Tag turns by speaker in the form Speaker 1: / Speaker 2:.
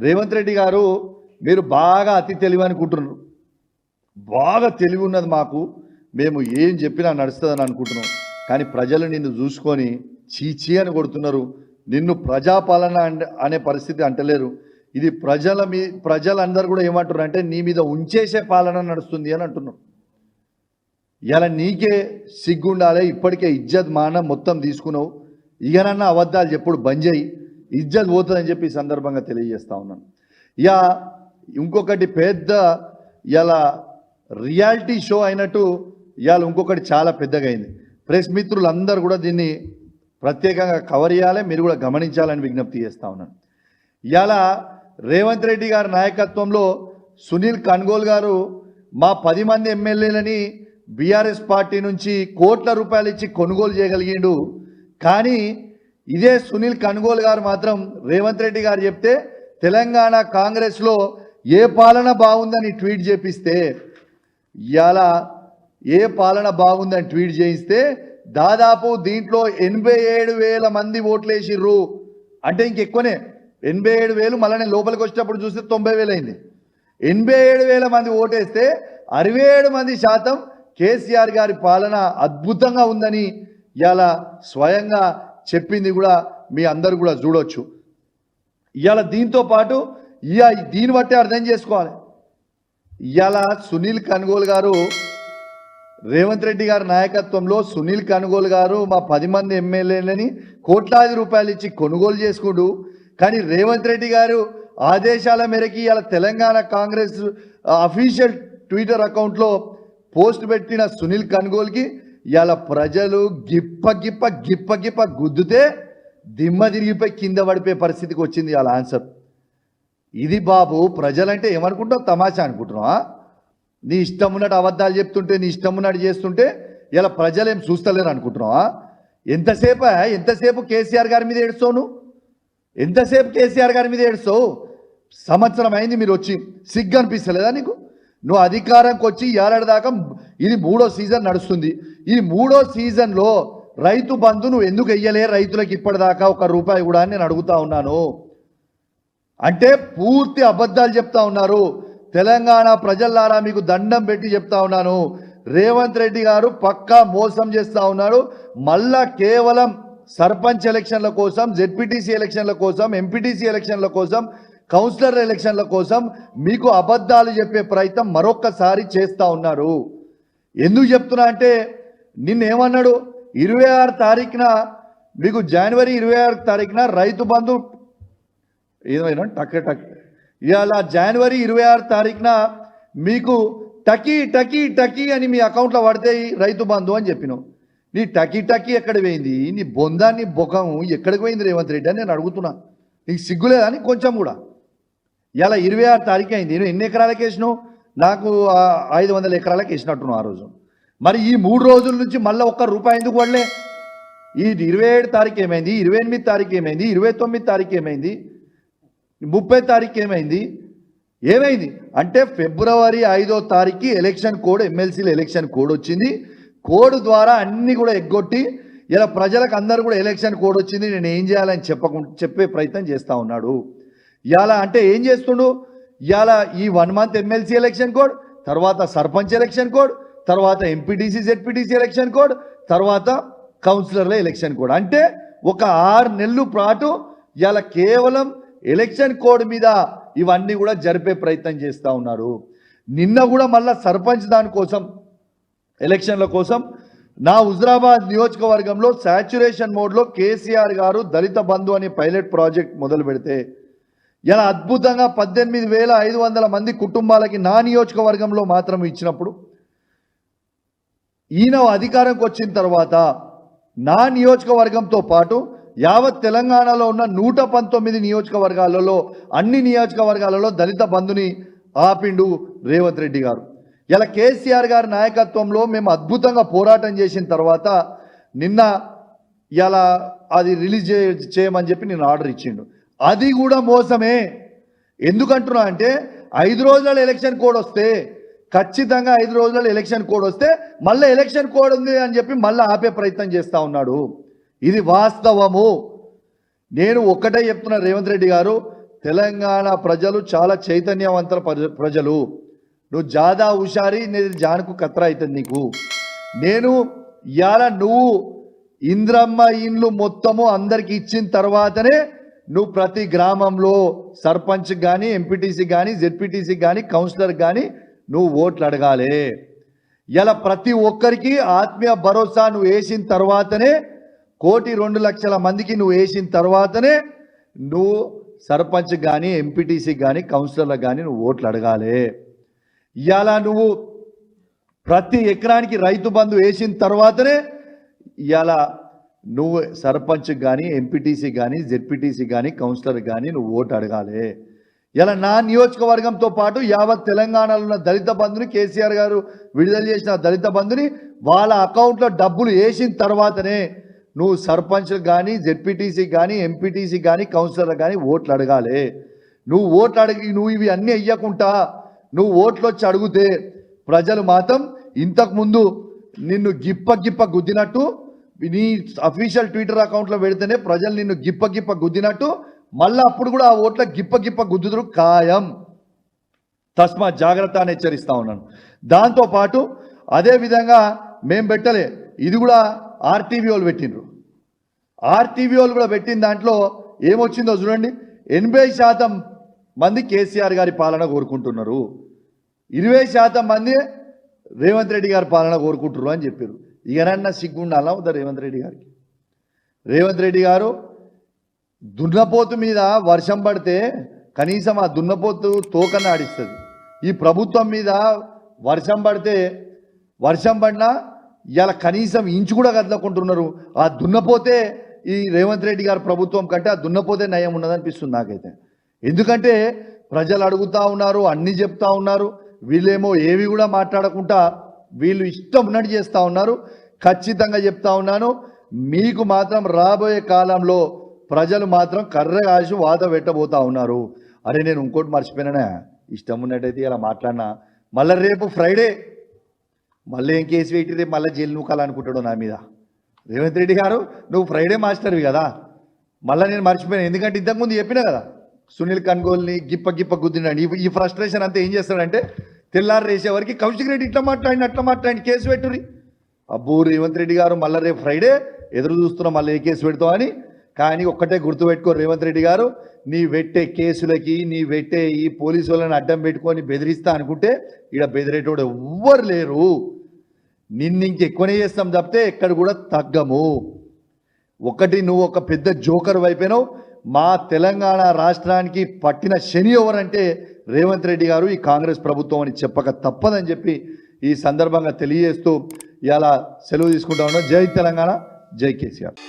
Speaker 1: రేవంత్ రెడ్డి గారు మీరు బాగా అతి తెలివి అనుకుంటున్నారు. బాగా తెలివి ఉన్నది మాకు, మేము ఏం చెప్పినా నడుస్తుందని అనుకుంటున్నాం. కానీ ప్రజలు నిన్ను చూసుకొని చీచీ అని కొడుతున్నారు. నిన్ను ప్రజాపాలన అనే పరిస్థితి అంటలేరు. ఇది ప్రజలందరూ కూడా ఏమంటున్నారు అంటే నీ మీద ఉంచేసే పాలన నడుస్తుంది అని అంటున్నారు. ఇలా నీకే సిగ్గుండాలి. ఇప్పటికే ఇజ్జత్ మానం మొత్తం తీసుకున్నావు. ఇకనన్నా అబద్ధాలు చెప్పుడు బంద్ చేయి, ఇజ్జత్ పోతుందని చెప్పి ఈ సందర్భంగా తెలియజేస్తా ఉన్నాను. ఇంకొకటి పెద్ద ఇలా రియాలిటీ షో అయినట్టు ఇవాళ ఇంకొకటి చాలా పెద్దగా అయింది. ప్రెస్ మిత్రులందరూ కూడా దీన్ని ప్రత్యేకంగా కవర్ చేయాలి, మీరు కూడా గమనించాలని విజ్ఞప్తి చేస్తూ ఉన్నాను. ఇవాళ రేవంత్ రెడ్డి గారి నాయకత్వంలో సునీల్ కన్గోల్ గారు మా 10 మంది ఎమ్మెల్యేలని బీఆర్ఎస్ పార్టీ నుంచి కోట్ల రూపాయలు ఇచ్చి కొనుగోలు చేయగలిగిండు. కానీ ఇదే సునీల్ కన్గోల్ గారు మాత్రం రేవంత్ రెడ్డి గారు చెప్తే తెలంగాణ కాంగ్రెస్లో ఏ పాలన బాగుందని ట్వీట్ చేపిస్తే, ఇవాళ ఏ పాలన బాగుందని ట్వీట్ చేయిస్తే దాదాపు దీంట్లో 87,000 మంది ఓట్లేసిర్రు. అంటే ఇంకెక్కువనే, 87,000. మళ్ళీ నేను లోపలికి వచ్చేటప్పుడు చూస్తే 90,000 అయింది. 87,000 మంది ఓటేస్తే 67% కేసీఆర్ గారి పాలన అద్భుతంగా ఉందని ఇవాళ స్వయంగా చెప్పింది కూడా మీ అందరు కూడా చూడొచ్చు. ఇవాళ దీంతో పాటు దీన్ని బట్టి అర్థం చేసుకోవాలి. ఇవాళ సునీల్ కన్గోల్ గారు రేవంత్ రెడ్డి గారి నాయకత్వంలో సునీల్ కన్గోల్ గారు మా 10 మంది ఎమ్మెల్యేలని కోట్లాది రూపాయలు ఇచ్చి కొనుగోలు చేసుకుంటూ, కానీ రేవంత్ రెడ్డి గారు ఆదేశాల మేరకి ఇవాళ తెలంగాణ కాంగ్రెస్ అఫీషియల్ ట్విట్టర్ అకౌంట్లో పోస్ట్ పెట్టిన సునీల్ కన్గోల్కి ఇవాళ ప్రజలు గిప్ప గుద్దుతే దిమ్మ తిరిగిపోయి కింద పడిపోయే పరిస్థితికి వచ్చింది ఇవాళ ఆన్సర్. ఇది బాబు ప్రజలంటే ఏమనుకుంటావు, తమాషా అనుకుంటున్నావా? నీ ఇష్టం ఉన్నట్టు అబద్ధాలు చెప్తుంటే, నీ ఇష్టం ఉన్నట్టు చేస్తుంటే ఇలా ప్రజలు ఏం చూస్తలేరు అనుకుంటున్నావా? ఎంతసేపు కేసీఆర్ గారి మీద ఏడుస్తావు నువ్వు? ఎంతసేపు కేసీఆర్ గారి మీద ఏడుస్తావు? సంవత్సరం అయింది మీరు వచ్చి, సిగ్గు అనిపిస్తలేదా నీకు? నువ్వు అధికారంకి వచ్చి ఏడాది దాకా ఇది 3వ సీజన్ నడుస్తుంది. ఈ 3వ సీజన్లో రైతు బంధు నువ్వు ఎందుకు వెయ్యలే రైతులకు ఇప్పటిదాకా 1 రూపాయి కూడా నేను అడుగుతా ఉన్నాను. అంటే పూర్తి అబద్ధాలు చెప్తా ఉన్నారు. తెలంగాణ ప్రజలారా మీకు దండం పెట్టి చెప్తా ఉన్నాను, రేవంత్ రెడ్డి గారు పక్కా మోసం చేస్తూ ఉన్నాడు. మళ్ళా కేవలం సర్పంచ్ ఎలక్షన్ల కోసం, జెడ్పీటీసీ ఎలక్షన్ల కోసం, ఎంపీటీసీ ఎలక్షన్ల కోసం, కౌన్సిలర్ ఎలక్షన్ల కోసం మీకు అబద్ధాలు చెప్పే ప్రయత్నం మరొక్కసారి చేస్తూ ఉన్నారు. ఎందుకు చెప్తున్నా అంటే నిన్నేమన్నాడు, 26 తారీఖున మీకు జనవరి 26 తారీఖున రైతు బంధు ఏమైనా ఇవాళ జనవరి 26 తారీఖున మీకు టకీ అని మీ అకౌంట్లో పడతాయి రైతు బంధు అని చెప్పినావు. నీ టకీ ఎక్కడ పోయింది? నీ బొందాన్ని బొకం ఎక్కడికి పోయింది రేవంత్ రెడ్డి అని నేను అడుగుతున్నా. నీకు సిగ్గులేదా అని కొంచెం కూడా? ఇలా 26 తారీఖు అయింది. నేను ఎన్ని ఎకరాలకు వేసినావు? నాకు 500 ఎకరాలకు వేసినట్టున్నావు ఆ రోజు. మరి ఈ 3 రోజుల నుంచి మళ్ళీ 1 రూపాయి ఎందుకు పడలే? ఈ 27 తారీఖు ఏమైంది? 28 తారీఖు ఏమైంది? 29 తారీఖు ఏమైంది? 30 తారీఖు ఏమైంది అంటే ఫిబ్రవరి 5వ తారీఖు ఎలక్షన్ కోడ్, ఎమ్మెల్సీల ఎలక్షన్ కోడ్ వచ్చింది. కోడ్ ద్వారా అన్ని కూడా ఎగ్గొట్టి ఇలా ప్రజలకు అందరూ కూడా ఎలక్షన్ కోడ్ వచ్చింది, నేను ఏం చేయాలని చెప్పే ప్రయత్నం చేస్తూ ఉన్నాడు. ఇలా అంటే ఏం చేస్తుండు? ఇలా ఈ 1 మంత్ ఎమ్మెల్సీ ఎలక్షన్ కోడ్, తర్వాత సర్పంచ్ ఎలక్షన్ కోడ్, తర్వాత ఎంపీటీసీ జెడ్పీటీసీ ఎలక్షన్ కోడ్, తర్వాత కౌన్సిలర్ల ఎలక్షన్ కోడ్. అంటే ఒక 6 నెలల పాటు ఇలా కేవలం ఎలక్షన్ కోడ్ మీద ఇవన్నీ కూడా జరిపే ప్రయత్నం చేస్తూ ఉన్నారు. నిన్న కూడా మళ్ళీ సర్పంచ్ దానికోసం ఎలక్షన్ల కోసం నా హుజరాబాద్ నియోజకవర్గంలో సాచ్యురేషన్ మోడ్లో కేసీఆర్ గారు దళిత బంధు అనే పైలట్ ప్రాజెక్ట్ మొదలు పెడితే ఇలా అద్భుతంగా 18,500 మంది కుటుంబాలకి నా నియోజకవర్గంలో మాత్రం ఇచ్చినప్పుడు, ఈయన అధికారంకి వచ్చిన తర్వాత నా నియోజకవర్గంతో పాటు యావత్ తెలంగాణలో ఉన్న 119 నియోజకవర్గాలలో అన్ని నియోజకవర్గాలలో దళిత బంధుని ఆపిండు రేవంత్ రెడ్డి గారు. ఇలా కేసీఆర్ గారి నాయకత్వంలో మేము అద్భుతంగా పోరాటం చేసిన తర్వాత నిన్న ఇలా అది రిలీజ్ చేయమని చెప్పి నేను ఆర్డర్ ఇచ్చిండు. అది కూడా మోసమే. ఎందుకంటున్నా అంటే 5 రోజుల ఎలక్షన్ కోడ్ వస్తే, ఖచ్చితంగా 5 రోజుల ఎలక్షన్ కోడ్ వస్తే మళ్ళీ ఎలక్షన్ కోడ్ ఉంది అని చెప్పి మళ్ళీ ఆపే ప్రయత్నం చేస్తూ ఉన్నాడు. ఇది వాస్తవము. నేను ఒక్కటే చెప్తున్నా, రేవంత్ రెడ్డి గారు తెలంగాణ ప్రజలు చాలా చైతన్యవంతుల ప్రజలు. నువ్వు జాదా హుషారి నేను జానుకు కత్రా అవుతుంది నీకు. నేను ఇవాళ నువ్వు ఇంద్రమ్మ ఇండ్లు మొత్తము అందరికి ఇచ్చిన తర్వాతనే నువ్వు ప్రతి గ్రామంలో సర్పంచ్ కానీ ఎంపీటీసీ కానీ జెడ్పీటీసీ కానీ కౌన్సిలర్ కానీ నువ్వు ఓట్లు అడగాలి. ఇలా ప్రతి ఒక్కరికి ఆత్మీయ భరోసా నువ్వు వేసిన తర్వాతనే 1,02,00,000 మందికి నువ్వు వేసిన తర్వాతనే నువ్వు సర్పంచ్ కానీ ఎంపీటీసీ కానీ కౌన్సిలర్లకు కానీ నువ్వు ఓట్లు అడగాలి. ఇవాళ నువ్వు ప్రతి ఎకరానికి రైతు బంధు వేసిన తర్వాతనే ఇవాళ నువ్వు సర్పంచ్ కానీ ఎంపీటీసీ కానీ జెడ్పీటీసీ కానీ కౌన్సిలర్ కానీ నువ్వు ఓటు అడగాలి. ఇలా నా నియోజకవర్గంతో పాటు యావత్ తెలంగాణలో ఉన్న దళిత బంధుని కేసీఆర్ గారు విడుదల చేసిన దళిత బంధుని వాళ్ళ అకౌంట్లో డబ్బులు వేసిన తర్వాతనే నువ్వు సర్పంచ్ కానీ జెడ్పీటీసీ కానీ ఎంపీటీసీ కానీ కౌన్సిలర్ కానీ ఓట్లు అడగాలి. నువ్వు ఓట్లు అడిగి నువ్వు ఇవి అన్నీ ఇవ్వకుండా నువ్వు ఓట్లు వచ్చి అడిగితే ప్రజలు మాత్రం ఇంతకుముందు నిన్ను గిప్ప గుద్దినట్టు నీ అఫీషియల్ ట్విట్టర్ అకౌంట్లో పెడితేనే ప్రజలు నిన్ను గిప్ప గుద్దినట్టు మళ్ళీ అప్పుడు కూడా ఆ ఓట్ల గిప్ప గుద్దుదురు ఖాయం. తస్మా జాగ్రత్త అని హెచ్చరిస్తా ఉన్నాను. దాంతోపాటు అదేవిధంగా మేము పెట్టలే, ఇది కూడా ఆర్టీవీ వాళ్ళు పెట్టిండ్రు. ఆర్టీవీ వాళ్ళు కూడా పెట్టిన దాంట్లో ఏమొచ్చిందో చూడండి. 80% మంది కేసీఆర్ గారి పాలన కోరుకుంటున్నారు, 20% మంది రేవంత్ రెడ్డి గారి పాలన కోరుకుంటున్నారు అని చెప్పారు. ఇకనన్నా సిగ్గుండాలా వద్దా రేవంత్ రెడ్డి గారికి? రేవంత్ రెడ్డి గారు దున్నపోతు మీద వర్షం పడితే కనీసం ఆ దున్నపోతు తోకన్న ఆడిస్తుంది. ఈ ప్రభుత్వం మీద వర్షం పడినా ఇలా కనీసం ఇంచు కూడా కదలకుంటున్నారు. ఆ దున్నపోతే ఈ రేవంత్ రెడ్డి గారి ప్రభుత్వం కంటే ఆ దున్నపోతే నయం ఉన్నదనిపిస్తుంది నాకైతే. ఎందుకంటే ప్రజలు అడుగుతూ ఉన్నారు, అన్నీ చెప్తా ఉన్నారు, వీళ్ళేమో ఏవి కూడా మాట్లాడకుండా వీళ్ళు ఇష్టం ఉన్నట్టు చేస్తూ ఉన్నారు. ఖచ్చితంగా చెప్తా ఉన్నాను, మీకు మాత్రం రాబోయే కాలంలో ప్రజలు మాత్రం కర్ర కాసి వాత పెట్టబోతా ఉన్నారు. అరే నేను ఇంకోటి మర్చిపోయినా, ఇష్టం ఉన్నట్టయితే ఇలా మాట్లాడినా మళ్ళీ రేపు ఫ్రైడే మళ్ళీ ఏం కేసు పెట్టి రేపు మళ్ళీ జైలు నూకాలనుకుంటాడు నా మీద. రేవంత్ రెడ్డి గారు నువ్వు ఫ్రైడే మాస్టర్వి కదా, మళ్ళీ నేను మర్చిపోయాను. ఎందుకంటే ఇంతకుముందు చెప్పినా కదా సునీల్ కన్గోల్ని గిప్ప గుద్దినాడు. ఈ ఫ్రస్ట్రేషన్ అంతా ఏం చేస్తాడంటే తెల్లారు వేసేవారికి కౌశిక్ రెడ్డి ఇట్లా మాట్లాడి అట్లా మాట్లాడి కేసు పెట్టుర్రి. అబ్బో రేవంత్ రెడ్డి గారు మళ్ళీ రేపు ఫ్రైడే ఎదురు చూస్తున్నాం మళ్ళీ ఏ కేసు పెడతామని. కానీ ఒక్కటే గుర్తుపెట్టుకో రేవంత్ రెడ్డి గారు, నీ పెట్టే కేసులకి నీ పెట్టే ఈ పోలీసు వాళ్ళని అడ్డం పెట్టుకొని బెదిరిస్తా అనుకుంటే ఇక్కడ బెదిరేటోడు ఎవ్వరు లేరు. నిన్ను ఇంకెక్కువనే చేస్తాం తప్పితే ఎక్కడ కూడా తగ్గము. ఒకటి నువ్వు ఒక పెద్ద జోకర్ వైపోయినావు. మా తెలంగాణ రాష్ట్రానికి పట్టిన శని ఎవరంటే రేవంత్ రెడ్డి గారు, ఈ కాంగ్రెస్ ప్రభుత్వం అని చెప్పక తప్పదని చెప్పి ఈ సందర్భంగా తెలియజేస్తూ ఇలా సెలవు తీసుకుంటా ఉన్నాం. జై తెలంగాణ, జై కేసీఆర్.